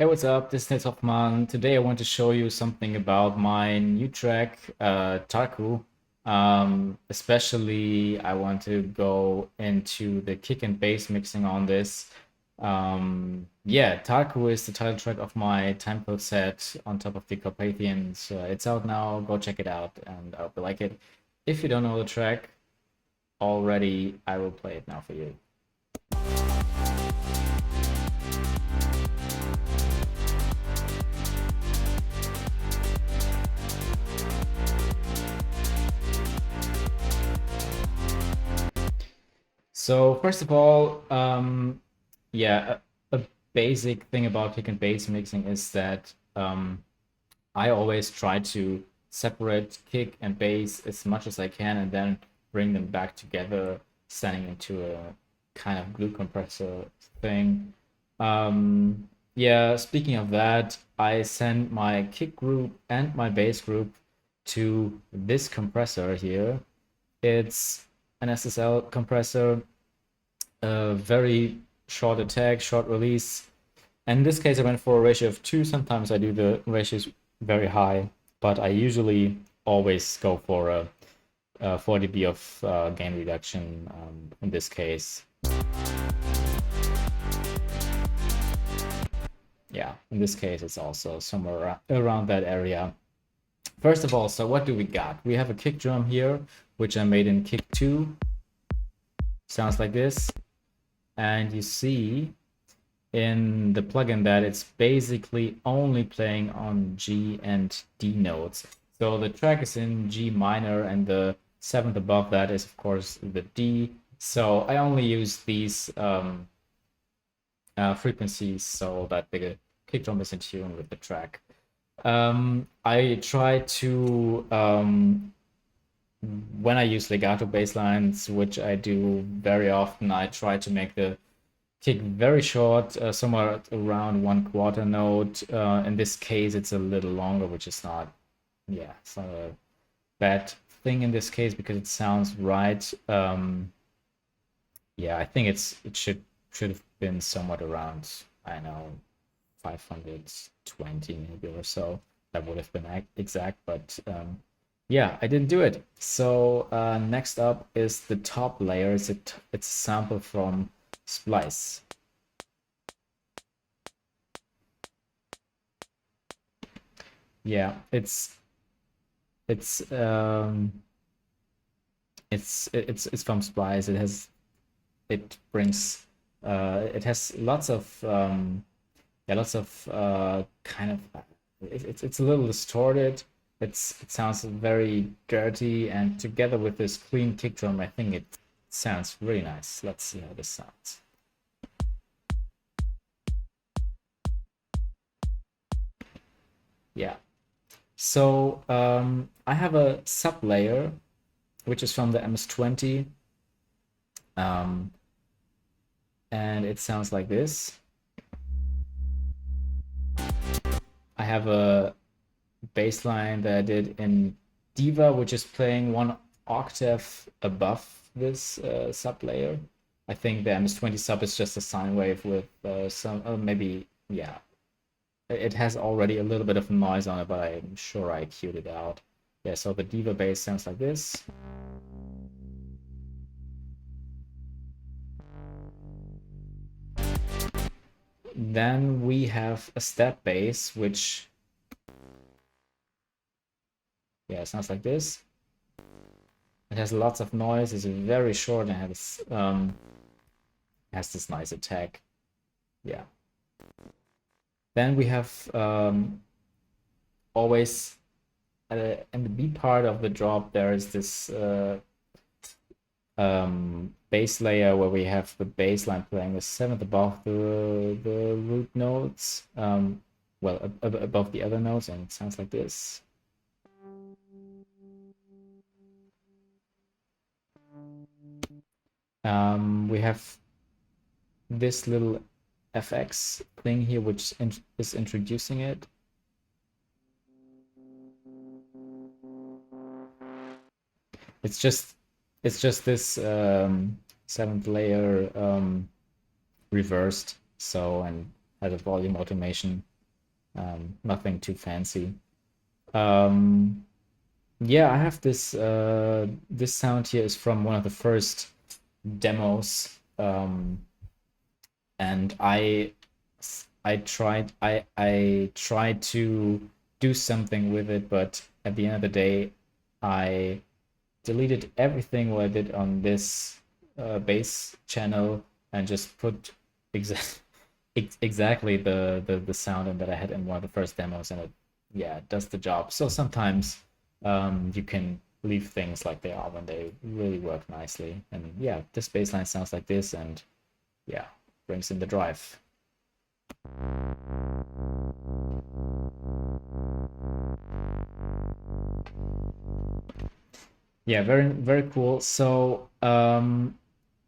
Hey, what's up? This is Hoffman. Today I want to show you something about my new track, Tarku. Especially, I want to go into the kick and bass mixing on this. Yeah, Tarku is the title track of my time code set on top of the Carpathians. It's out now. Go check it out, and I hope you like it. If you don't know the track already, I will play it now for you. So first of all, yeah, a basic thing about kick and bass mixing is that I always try to separate kick and bass as much as I can and then bring them back together, sending into a kind of glue compressor thing. Yeah, speaking of that, I send my kick group and my bass group to this compressor here. It's an SSL compressor, a very short attack, short release. And in this case, I went for a ratio of 2. Sometimes I do the ratios very high, but I usually always go for a 4 dB of gain reduction in this case. Yeah, in this case, it's also somewhere around that area. First of all, so what do we got? We have a kick drum here, which I made in kick 2. Sounds like this. And you see in the plugin that it's basically only playing on G and D notes. So the track is in G minor and the seventh above that is of course the D. So I only use these frequencies so that the kick drum is in tune with the track. I try to when I use legato bass lines, which I do very often, I try to make the kick very short, somewhere around 1/4 note. In this case, it's a little longer, which is not, yeah, it's not a bad thing in this case because it sounds right. Yeah, I think it should have been somewhat around, I don't know, 520 maybe or so. That would have been exact, but yeah, I didn't do it. So next up is the top layer. It's a sample from Splice. Yeah, it's um it's from Splice. It brings it has lots of yeah, lots of kind of it's a little distorted. It sounds very dirty, and together with this clean kick drum, I think it sounds really nice. Let's see how this sounds. Yeah. So I have a sub layer which is from the MS-20, and it sounds like this. I have a bass line that I did in Diva, which is playing 1 octave above this sub layer. I think the MS-20 sub is just a sine wave with some, maybe, yeah. It has already a little bit of noise on it, but I'm sure I cued it out. Yeah, so the Diva bass sounds like this. Then we have a step bass, which, yeah, sounds like this. It has lots of noise, it's very short, and has this nice attack. Yeah. Then we have always in the B part of the drop, there is this bass layer where we have the bass line playing the seventh above the root notes, well, above the other notes, and it sounds like this. We have this little FX thing here, which is introducing it. It's just this seventh layer reversed, so, and has a volume automation. Nothing too fancy. Um, yeah, I have this this sound here is from one of the first demos, and I tried to do something with it, but at the end of the day, I deleted everything what I did on this bass channel and just put exactly the sound in that I had in one of the first demos, and it, yeah, it does the job. So sometimes you can leave things like they are when they really work nicely. And yeah, this bass line sounds like this, and yeah, brings in the drive. Yeah, very cool. So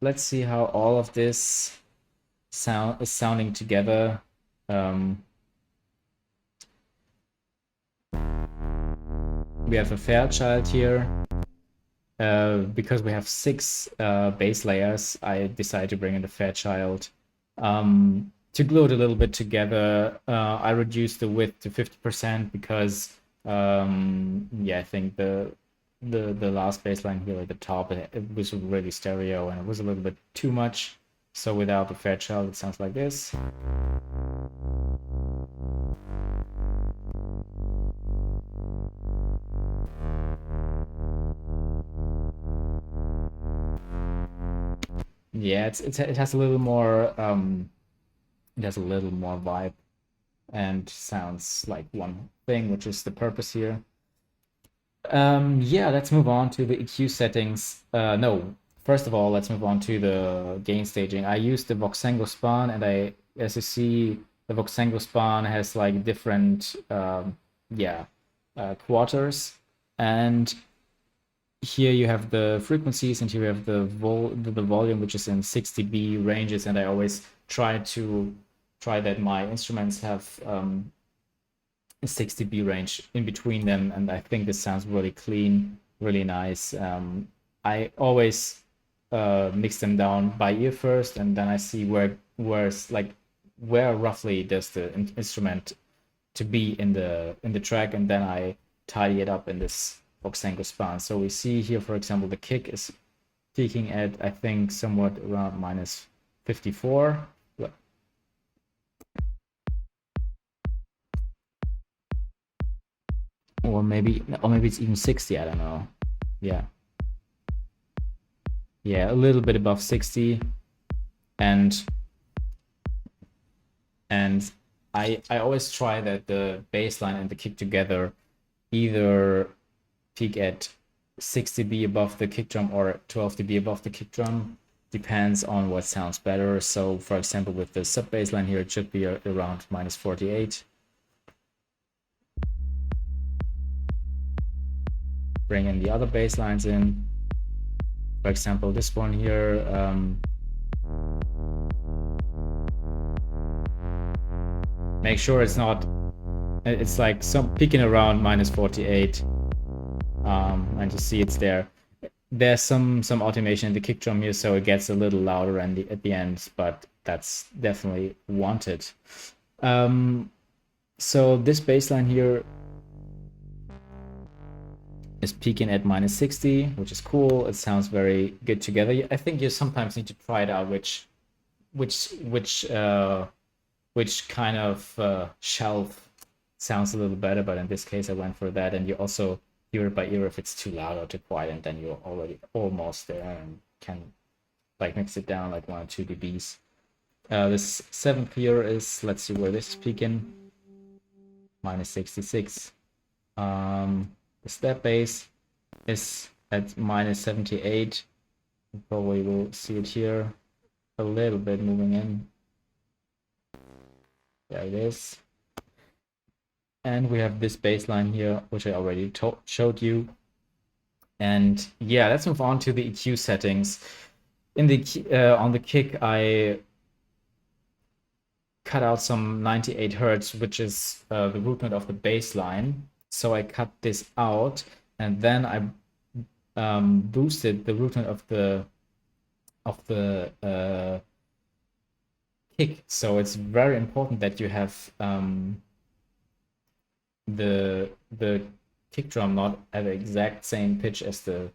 let's see how all of this sound is sounding together. Um, we have a Fairchild here. Because we have 6 base layers, I decided to bring in the Fairchild. To glue it a little bit together, I reduced the width to 50% because, yeah, I think the last baseline here at the top, it was really stereo and it was a little bit too much. So without the Fairchild, it sounds like this. Yeah, it has a little more it has a little more vibe and sounds like one thing, which is the purpose here. Yeah, let's move on to the EQ settings. No, first of all, let's move on to the gain staging. I used the Voxengo span, and as you see, the Voxengo span has like different, yeah, quarters, and here you have the frequencies, and here you have the volume, which is in 60 dB ranges, and I always try that my instruments have a 60 dB range in between them, and I think this sounds really clean, really nice. I always mix them down by ear first, and then I see where roughly does the instrument to be in the track, and then I tidy it up in this Voxengo span. So we see here, for example, the kick is peaking at, I think, somewhat around minus 54. Or maybe it's even 60, I don't know. Yeah. Yeah, a little bit above 60. And I always try that the bass line and the kick together either peak at 6 dB above the kick drum or 12 dB above the kick drum. Depends on what sounds better. So for example, with the sub bass line here, it should be around minus 48. Bring in the other bass lines in. For example, this one here, make sure it's like some peaking around minus 48, and you see it's there. There's some automation in the kick drum here, so it gets a little louder at the end, but that's definitely wanted. So this bass line here is peaking at minus 60, which is cool. It sounds very good together. I think you sometimes need to try it out, which kind of shelf sounds a little better, but in this case I went for that, and you also hear it by ear if it's too loud or too quiet, and then you're already almost there and can like mix it down like 1 or 2 dBs. This 7th here is, let's see where this is peaking, minus 66. The step bass is at minus 78. You probably will see it here a little bit moving in. There it is. And we have this bass line here, which I already showed you. And yeah, let's move on to the EQ settings. On the kick, I cut out some 98 hertz, which is the root note of the bass line. So I cut this out, and then I boosted the root note of the kick. So it's very important that you have the kick drum not at the exact same pitch as the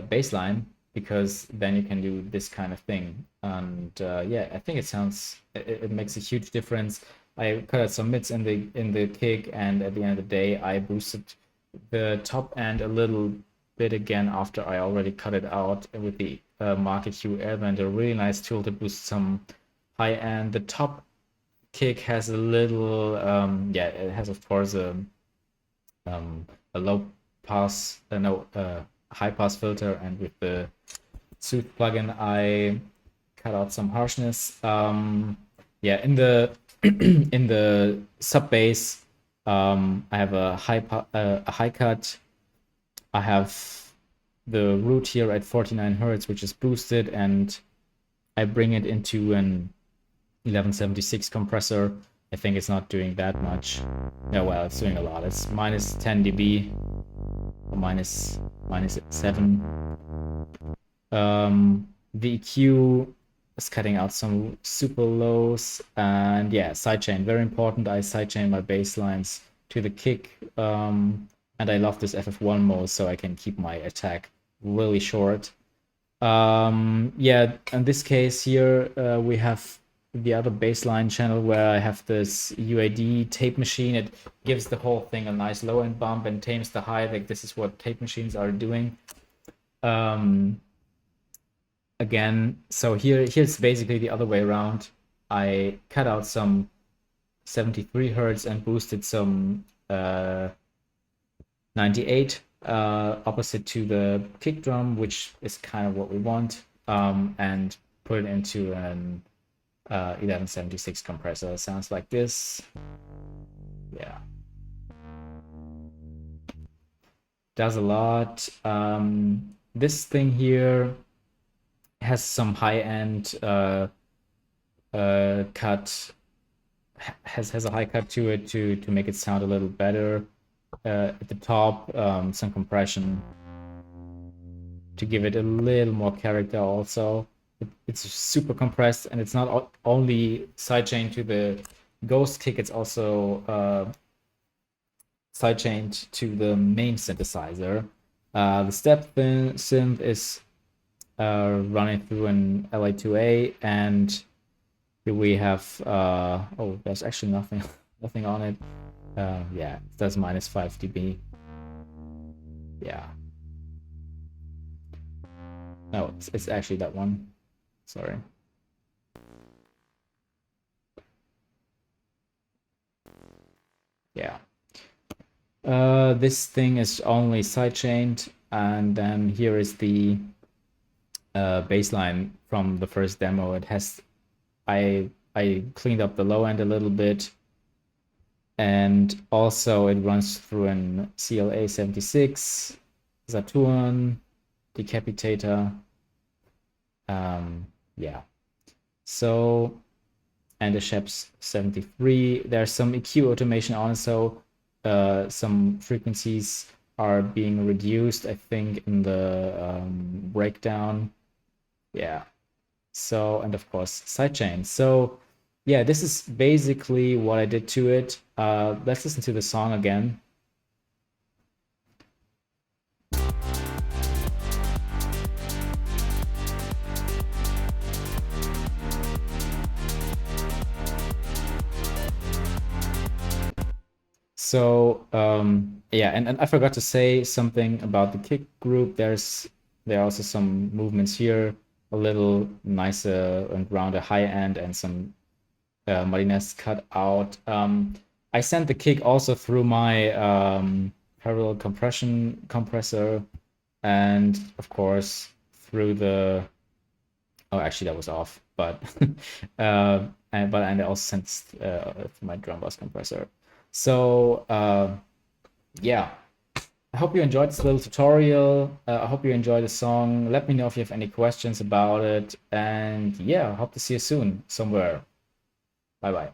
bass line, because then you can do this kind of thing. And yeah, I think it makes a huge difference. I cut out some mids in the kick, and at the end of the day, I boosted the top end a little bit again after I already cut it out with the Market Hue Airband, a really nice tool to boost some high end. The top kick has a little yeah, it has of course a low pass no high pass filter, and with the Soothe plugin I cut out some harshness. Yeah, in the in the sub bass, I have a high cut. I have the root here at 49 hertz, which is boosted, and I bring it into an 1176 compressor. I think it's not doing that much. Yeah, well, it's doing a lot. It's minus 10 dB, or minus 7. The EQ is cutting out some super lows, and yeah, sidechain, very important. I sidechain my bass lines to the kick, and I love this FF1 mode, so I can keep my attack really short. Yeah, in this case here, we have the other bassline channel where I have this UAD tape machine. It gives the whole thing a nice low end bump and tames the high. Like, this is what tape machines are doing. Again, so here's basically the other way around. I cut out some 73 hertz and boosted some 98, opposite to the kick drum, which is kind of what we want, and put it into an 1176 compressor. Sounds like this. Yeah, does a lot. This thing here has some high-end cut, has a high cut to it to make it sound a little better. At the top, some compression to give it a little more character also. It's super compressed, and it's not only sidechained to the ghost kick, it's also sidechained to the main synthesizer. The step synth is running through an LA2A, and here we have oh, there's actually nothing on it. Yeah, it does minus 5 dB. Yeah, no, it's actually that one, sorry. Yeah, this thing is only sidechained, and then here is the baseline from the first demo. It has, I cleaned up the low end a little bit, and also it runs through an CLA 76, Saturn, Decapitator. Yeah, so, and the Sheps 73. There's some EQ automation on, so some frequencies are being reduced, I think, in the breakdown. Yeah, so, and of course sidechain. So yeah, this is basically what I did to it. Let's listen to the song again. So yeah, and I forgot to say something about the kick group. There are also some movements here, a little nicer and rounder high end, and some muddiness cut out. I sent the kick also through my parallel compression compressor, and of course through the, oh, actually that was off, but and I also sent through my drum bus compressor. So yeah, I hope you enjoyed this little tutorial. I hope you enjoyed the song. Let me know if you have any questions about it, and yeah, I hope to see you soon somewhere. Bye bye.